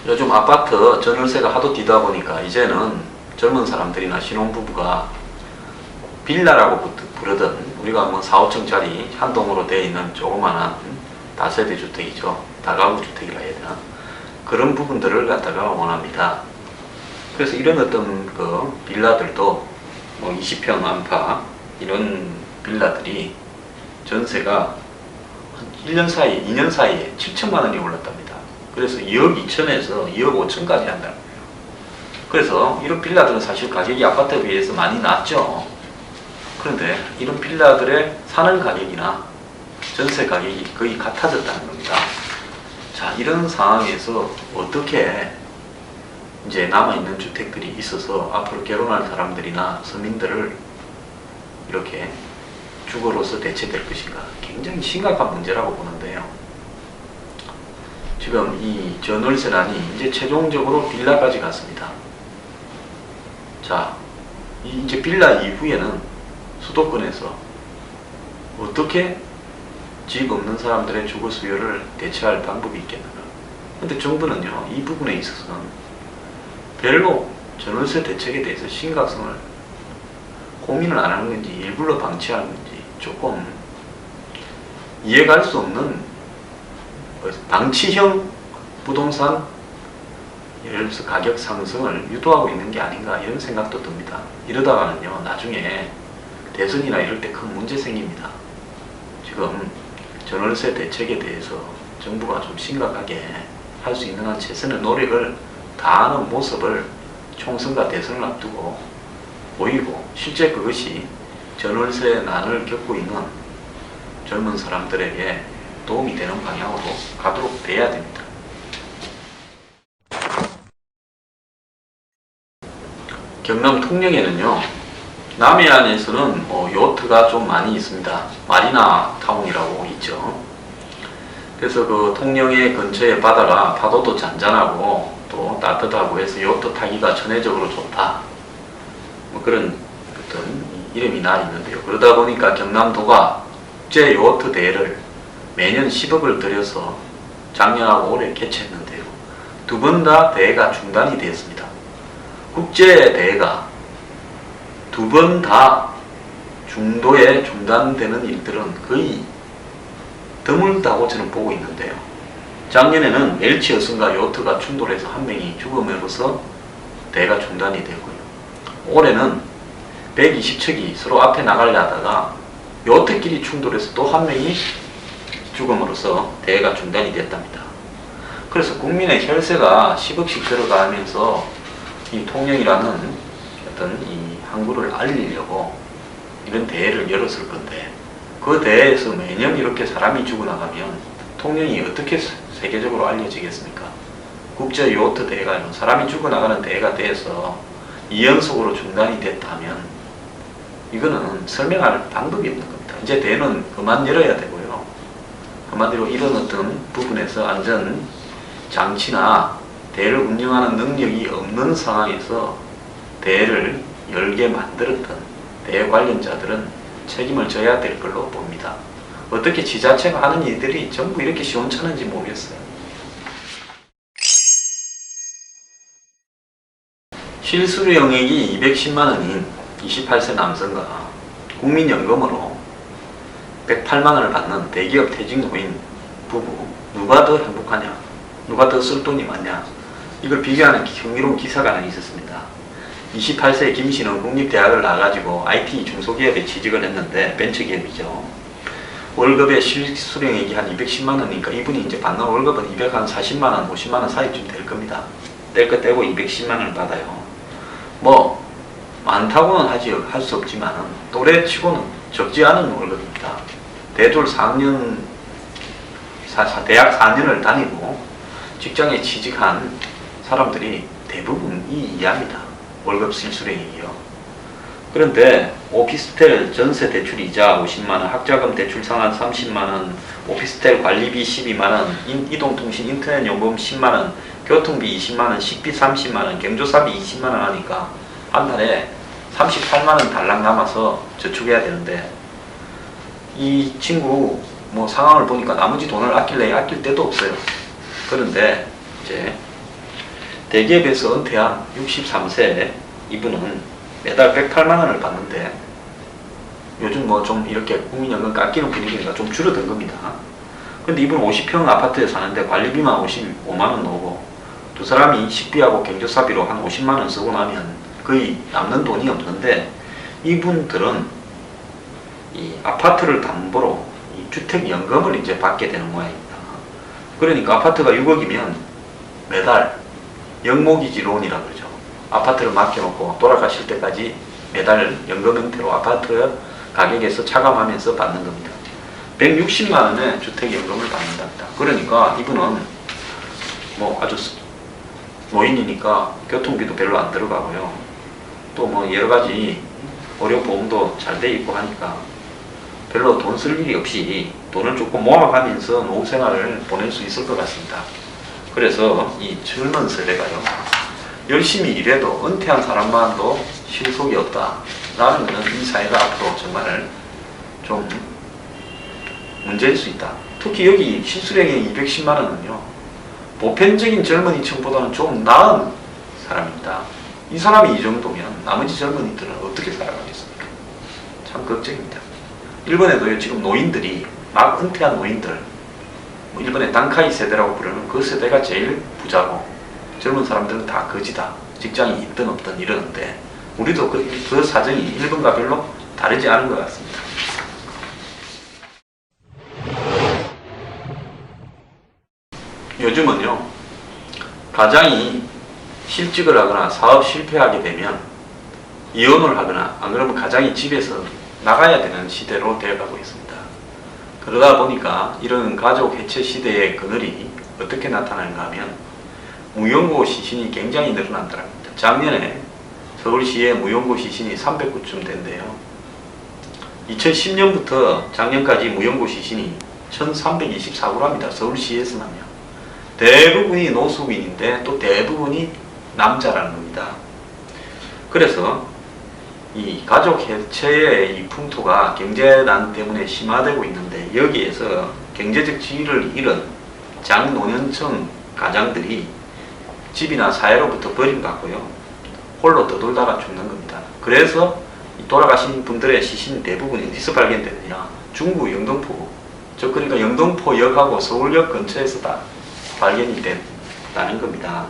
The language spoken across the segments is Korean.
요즘 아파트 전월세가 하도 뛰다 보니까 이제는 젊은 사람들이나 신혼부부가 빌라라고 부르던 우리가 뭐 4, 5층짜리 한 동으로 되어 있는 조그마한 다세대 주택이죠. 다가구 주택이라 해야 되나? 그런 부분들을 갖다가 원합니다. 그래서 이런 어떤 그 빌라들도 뭐 20평 안팎 이런 빌라들이 전세가 한 1년 사이에, 2년 사이에 7천만 원이 올랐답니다. 그래서 2억 2천에서 2억 5천까지 한다는 거예요. 그래서 이런 빌라들은 사실 가격이 아파트에 비해서 많이 낮죠. 그런데 이런 빌라들의 사는 가격이나 전세 가격이 거의 같아졌다는 겁니다. 자, 이런 상황에서 어떻게 이제 남아있는 주택들이 있어서 앞으로 결혼할 사람들이나 서민들을 이렇게 주거로서 대체될 것인가, 굉장히 심각한 문제라고 보는데요. 지금 이 전월세난이 이제 최종적으로 빌라까지 갔습니다. 자, 이제 빌라 이후에는 수도권에서 어떻게 집 없는 사람들의 주거 수요를 대체할 방법이 있겠는가. 근데 정부는요, 이 부분에 있어서는 별로 전월세 대책에 대해서 심각성을 고민을 안 하는 건지 일부러 방치하는 건지 조금 이해갈 수 없는 방치형 부동산 예를 들어서 가격 상승을 유도하고 있는 게 아닌가 이런 생각도 듭니다. 이러다가는요, 나중에 대선이나 이럴 때 큰 문제 생깁니다. 지금 전월세 대책에 대해서 정부가 좀 심각하게 할 수 있는 한 최선의 노력을 다하는 모습을 총선과 대선을 앞두고 보이고, 실제 그것이 전월세 난을 겪고 있는 젊은 사람들에게 도움이 되는 방향으로 가도록 돼야 됩니다. 경남 통영에는요, 남해안에서는 요트가 좀 많이 있습니다. 마리나 타운이라고 있죠. 그래서 그 통영의 근처에 바다가 파도도 잔잔하고 또 따뜻하고 해서 요트 타기가 전해적으로 좋다, 뭐 그런 어떤 이름이 나 있는데요. 그러다 보니까 경남도가 국제 요트 대회를 매년 10억을 들여서 작년하고 올해 개최했는데요. 두 번 다 대회가 중단이 되었습니다. 국제 대회가 두 번 다 중도에 중단되는 일들은 거의 드물다고 저는 보고 있는데요. 작년에는 멜치 여성과 요트가 충돌해서 한 명이 죽음으로써 대회가 중단이 되고요. 올해는 120척이 서로 앞에 나가려다가 요트끼리 충돌해서 또 한 명이 죽음으로써 대회가 중단이 됐답니다. 그래서 국민의 혈세가 10억씩 들어가면서 이 통영이라는 어떤 이 항구를 알리려고 이런 대회를 열었을 건데, 그 대회에서 매년 이렇게 사람이 죽어나가면 통영이 어떻게 세계적으로 알려지겠습니까? 국제 요트 대회가 아니라 사람이 죽어나가는 대회가 돼서 2연속으로 중단이 됐다면 이거는 설명할 방법이 없는 겁니다. 이제 대회는 그만 열어야 되고요. 한마디로 이런 어떤 부분에서 안전 장치나 대회를 운영하는 능력이 없는 상황에서 대회를 열게 만들었던 대회 관련자들은 책임을 져야 될 걸로 봅니다. 어떻게 지자체가 하는 일들이 전부 이렇게 시원찮은지 모르겠어요. 실수령액이 210만 원인 28세 남성과 국민연금으로 108만 원을 받는 대기업 퇴직노인 부부, 누가 더 행복하냐, 누가 더 쓸 돈이 많냐, 이걸 비교하는 경이로운 기사가 하나 있었습니다. 28세 김 씨는 국립대학을 나와가지고 IT 중소기업에 취직을 했는데, 벤처기업이죠. 월급의 실수령액이 한 210만 원이니까 이분이 이제 받는 월급은 240만 원, 50만 원 사이쯤 될 겁니다. 뗄 거 떼고 210만 원을 받아요. 뭐 많다고는 할 수 없지만 또래치고는 적지 않은 월급입니다. 대졸 4년, 대학 4년을 다니고 직장에 취직한 사람들이 대부분 이 이하입니다. 월급 실수령액이요. 그런데 오피스텔 전세 대출 이자 50만원, 학자금 대출 상환 30만원, 오피스텔 관리비 12만원, 이동통신 인터넷 요금 10만원, 교통비 20만원, 식비 30만원, 경조사비 20만원 하니까 한 달에 38만원 달랑 남아서 저축해야 되는데, 이 친구 뭐 상황을 보니까 나머지 돈을 아낄래야 아낄 데도 없어요. 그런데 이제 대기업에서 은퇴한 63세 이분은 매달 108만 원을 받는데 요즘 뭐 좀 이렇게 국민연금 깎이는 분위기가 좀 줄어든 겁니다. 근데 이분 50평 아파트에 사는데 관리비만 55만 원 나오고 두 사람이 식비하고 경조사비로 한 50만 원 쓰고 나면 거의 남는 돈이 없는데 이분들은 이 아파트를 담보로 이 주택연금을 이제 받게 되는 모양입니다. 그러니까 아파트가 6억이면 매달 영모기지론이라 그러죠. 아파트를 맡겨놓고 돌아가실 때까지 매달 연금 형태로 아파트 가격에서 차감하면서 받는 겁니다. 160만 원의 주택연금을 받는답니다. 그러니까 이분은 뭐 아주 노인이니까 교통비도 별로 안 들어가고요. 또 뭐 여러가지 의료보험도 잘 돼 있고 하니까 별로 돈 쓸 일이 없이 돈을 조금 모아가면서 노후 생활을 보낼 수 있을 것 같습니다. 그래서 이 젊은 세대가요, 열심히 일해도 은퇴한 사람만도 실속이 없다 라는 것은 이 사회가 앞으로 정말 좀 문제일 수 있다. 특히 여기 실수령의 210만 원은요, 보편적인 젊은이층보다는 좀 나은 사람입니다. 이 사람이 이 정도면 나머지 젊은이들은 어떻게 살아가겠습니까? 참 걱정입니다. 일본에도요, 지금 노인들이, 막 은퇴한 노인들, 일본의 단카이 세대라고 부르는 그 세대가 제일 부자고 젊은 사람들은 다 거지다, 직장이 있든 없든 이러는데 우리도 그 사정이 일본과 별로 다르지 않은 것 같습니다. 요즘은요, 가장이 실직을 하거나 사업 실패하게 되면 이혼을 하거나 안 그러면 가장이 집에서 나가야 되는 시대로 되어가고 있습니다. 그러다 보니까 이런 가족 해체 시대의 그늘이 어떻게 나타나는가 하면 무용고 시신이 굉장히 늘어난다는 겁니다. 작년에 서울시의 무용고 시신이 300구쯤 된대요. 2010년부터 작년까지 무용고 시신이 1324구랍니다. 서울시에서만요. 대부분이 노숙인인데 또 대부분이 남자라는 겁니다. 그래서 이 가족 해체의 이 풍토가 경제난 때문에 심화되고 있는데 여기에서 경제적 지위를 잃은 장노년층 가장들이 집이나 사회로부터 버림받고요, 홀로 떠돌다가 죽는 겁니다. 그래서 돌아가신 분들의 시신 대부분이 어디서 발견되느냐, 중구 영등포, 그러니까 영등포역하고 서울역 근처에서 다 발견이 됐다는 겁니다.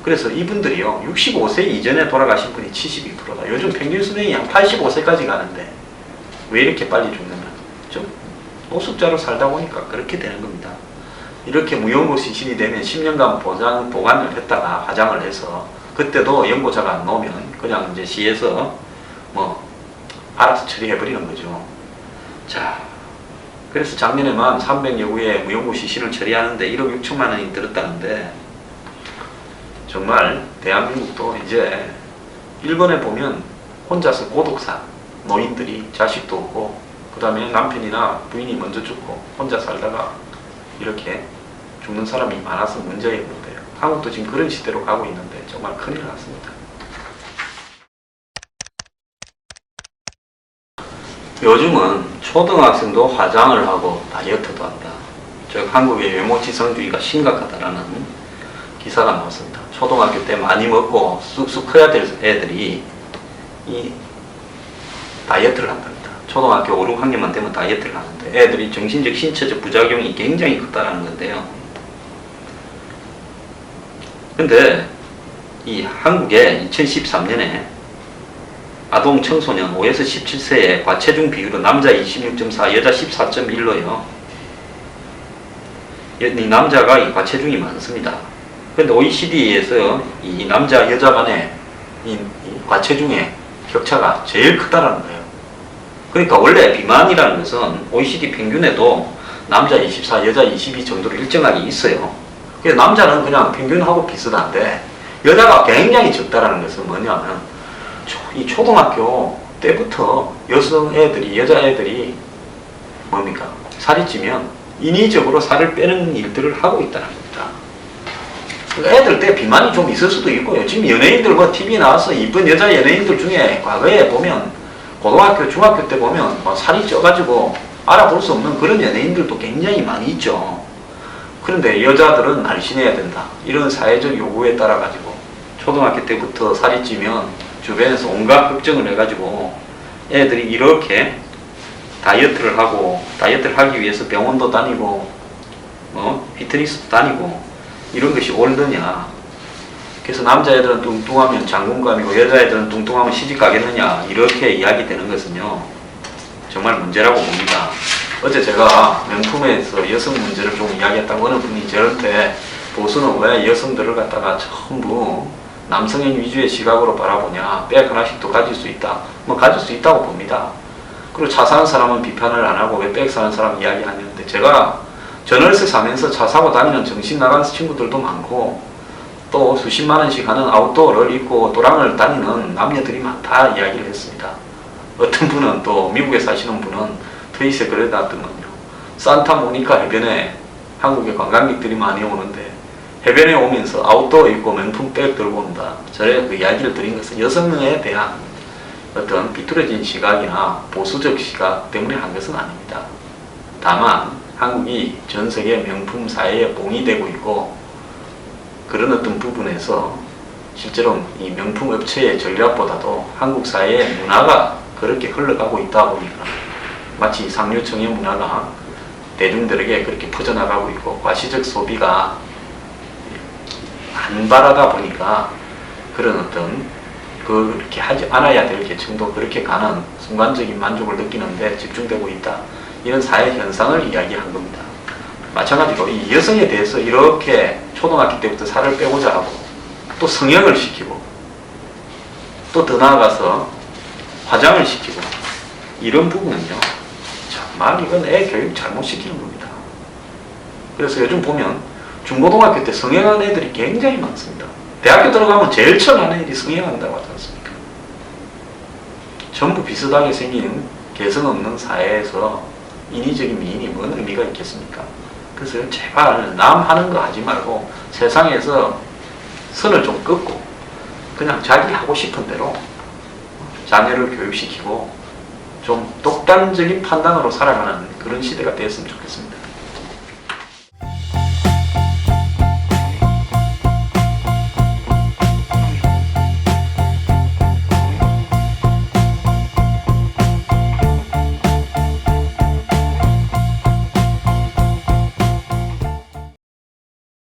그래서 이분들이요, 65세 이전에 돌아가신 분이 72%다. 요즘 평균 수명이 한 85세까지 가는데 왜 이렇게 빨리 죽느냐, 좀 노숙자로 살다 보니까 그렇게 되는 겁니다. 이렇게 무용고 시신이 되면 10년간 보관을 했다가 화장을 해서 그때도 연고자가 안 나오면 그냥 이제 시에서 뭐 알아서 처리해버리는 거죠. 자, 그래서 작년에만 300여 구의 무용고 시신을 처리하는데 1억 6천만 원이 들었다는데 정말 대한민국도 이제 일본에 보면 혼자서 고독사, 노인들이 자식도 없고 그 다음에 남편이나 부인이 먼저 죽고 혼자 살다가 이렇게 죽는 사람이 많아서 문제였는데요. 한국도 지금 그런 시대로 가고 있는데 정말 큰일 났습니다. 요즘은 초등학생도 화장을 하고 다이어트도 한다. 즉 한국의 외모지상주의가 심각하다라는 기사가 나왔습니다. 초등학교 때 많이 먹고 쑥쑥 커야 될 애들이 이 다이어트를 한답니다. 초등학교 5, 6학년만 되면 다이어트를 하는데 애들이 정신적, 신체적 부작용이 굉장히 크다는 건데요. 근데 이 한국에 2013년에 아동 청소년 5에서 17세의 과체중 비율은 남자 26.4, 여자 14.1로요. 이 남자가 이 과체중이 많습니다. 그런데 OECD에서 이 남자, 여자 간의 이 과체중의 격차가 제일 크다라는 거예요. 그러니까 원래 비만이라는 것은 OECD 평균에도 남자 24, 여자 22 정도로 일정하게 있어요. 그래서 남자는 그냥 평균하고 비슷한데 여자가 굉장히 적다라는 것은 뭐냐면 이 초등학교 때부터 여자애들이 뭡니까? 살이 찌면 인위적으로 살을 빼는 일들을 하고 있다는 겁니다. 애들 때 비만이 좀 있을 수도 있고요. 지금 연예인들 뭐 TV에 나와서 이쁜 여자 연예인들 중에 과거에 보면 고등학교, 중학교 때 보면 살이 쪄가지고 알아볼 수 없는 그런 연예인들도 굉장히 많이 있죠. 그런데 여자들은 날씬해야 된다. 이런 사회적 요구에 따라 가지고 초등학교 때부터 살이 찌면 주변에서 온갖 걱정을 해가지고 애들이 이렇게 다이어트를 하기 위해서 병원도 다니고 피트니스도 다니고 이런 것이 옳느냐. 그래서 남자애들은 뚱뚱하면 장군감이고 여자애들은 뚱뚱하면 시집 가겠느냐, 이렇게 이야기되는 것은요 정말 문제라고 봅니다. 어제 제가 명품에서 여성 문제를 좀 이야기했다고 어느 분이 저한테 보수는 왜 여성들을 갖다가 전부 남성인 위주의 시각으로 바라보냐, 백 하나씩도 가질 수 있다. 뭐 가질 수 있다고 봅니다. 그리고 차 사는 사람은 비판을 안 하고 왜 백 사는 사람 이야기 하는데, 제가 전월세 사면서 차 사고 다니는 정신 나간 친구들도 많고 또 수십만 원씩 하는 아웃도어를 입고 도랑을 다니는 남녀들이 많다 이야기를 했습니다. 어떤 분은 또 미국에 사시는 분은 트윗에 그러다 하더만요. 산타모니카 해변에 한국에 관광객들이 많이 오는데 해변에 오면서 아웃도어 입고 명품 백 들고 온다. 저의 그 이야기를 드린 것은 여성에 대한 어떤 비뚤어진 시각이나 보수적 시각 때문에 한 것은 아닙니다. 다만 한국이 전 세계 명품 사회에 봉이되고 있고 그런 어떤 부분에서 실제로 이 명품 업체의 전략보다도 한국 사회의 문화가 그렇게 흘러가고 있다 보니까 마치 상류층의 문화가 대중들에게 그렇게 퍼져나가고 있고 과시적 소비가 반발하다 보니까 그런 어떤 그렇게 하지 않아야 될 계층도 그렇게 가는 순간적인 만족을 느끼는데 집중되고 있다. 이런 사회 현상을 이야기한 겁니다. 마찬가지로 이 여성에 대해서 이렇게 초등학교 때부터 살을 빼고자 하고 또 성형을 시키고 또 더 나아가서 화장을 시키고 이런 부분은요 정말 이건 애 교육 잘못 시키는 겁니다. 그래서 요즘 보면 중고등학교 때 성형한 애들이 굉장히 많습니다. 대학교 들어가면 제일 처음 하는 일이 성형한다고 하지 않습니까? 전부 비슷하게 생긴 개성 없는 사회에서 인위적인 미인이 뭔 의미가 있겠습니까? 그래서 제발 남 하는 거 하지 말고 세상에서 선을 좀 긋고 그냥 자기 하고 싶은 대로 자녀를 교육시키고 좀 독단적인 판단으로 살아가는 그런 시대가 됐으면 좋겠습니다.